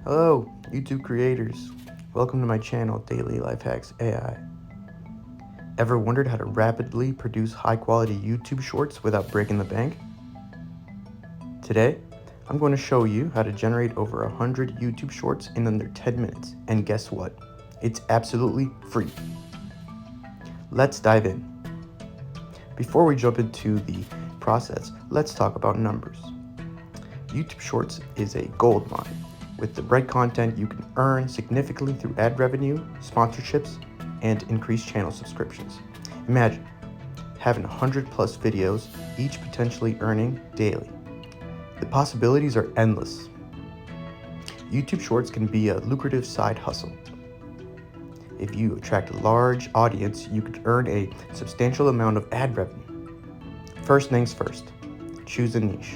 Hello, YouTube creators. Welcome to my channel, Daily LifeHacks AI. Ever wondered how to rapidly produce high-quality YouTube shorts without breaking the bank? Today, I'm going to show you how to generate over 100 YouTube shorts in under 10 minutes. And guess what? It's absolutely free. Let's dive in. Before we jump into the process, let's talk about numbers. YouTube Shorts is a gold mine. With the right content, you can earn significantly through ad revenue, sponsorships, and increased channel subscriptions. Imagine having 100 plus videos, each potentially earning daily. The possibilities are endless. YouTube Shorts can be a lucrative side hustle. If you attract a large audience, you could earn a substantial amount of ad revenue. First things first, choose a niche.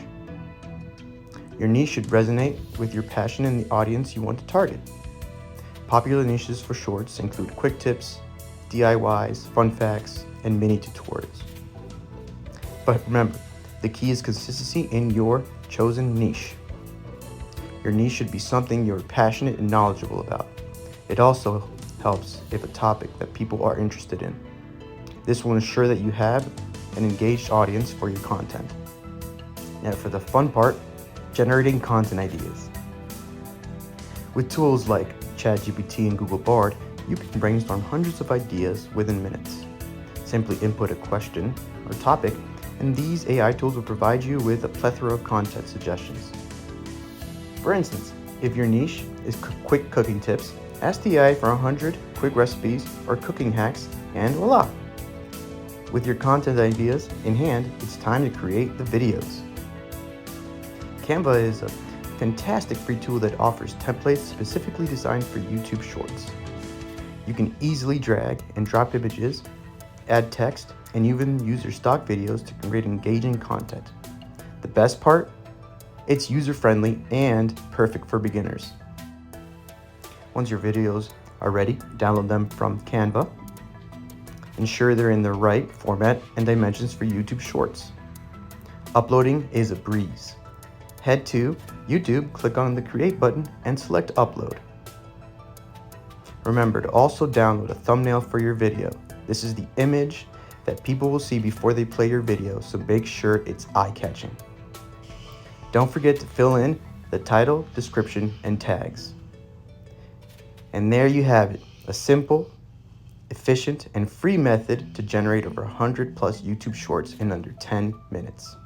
Your niche should resonate with your passion and the audience you want to target. Popular niches for shorts include quick tips, DIYs, fun facts, and mini tutorials. But remember, the key is consistency in your chosen niche. Your niche should be something you're passionate and knowledgeable about. It also helps if a topic that people are interested in. This will ensure that you have an engaged audience for your content. Now for the fun part, generating content ideas. With tools like ChatGPT and Google Bard, you can brainstorm hundreds of ideas within minutes. Simply input a question or topic, and these AI tools will provide you with a plethora of content suggestions. For instance, if your niche is quick cooking tips, ask the AI for 100 quick recipes or cooking hacks, and voila! With your content ideas in hand, it's time to create the videos. Canva is a fantastic free tool that offers templates specifically designed for YouTube Shorts. You can easily drag and drop images, add text, and even use your stock videos to create engaging content. The best part? It's user-friendly and perfect for beginners. Once your videos are ready, download them from Canva. Ensure they're in the right format and dimensions for YouTube Shorts. Uploading is a breeze. Head to YouTube, click on the Create button, and select Upload. Remember to also download a thumbnail for your video. This is the image that people will see before they play your video, so make sure it's eye-catching. Don't forget to fill in the title, description, and tags. And there you have it, a simple, efficient, and free method to generate over 100 plus YouTube Shorts in under 10 minutes.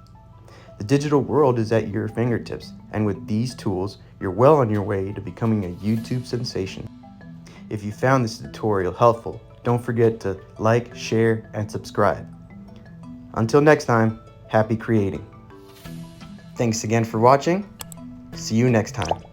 The digital world is at your fingertips, and with these tools, you're well on your way to becoming a YouTube sensation. If you found this tutorial helpful, don't forget to like, share, and subscribe. Until next time, happy creating. Thanks again for watching. See you next time.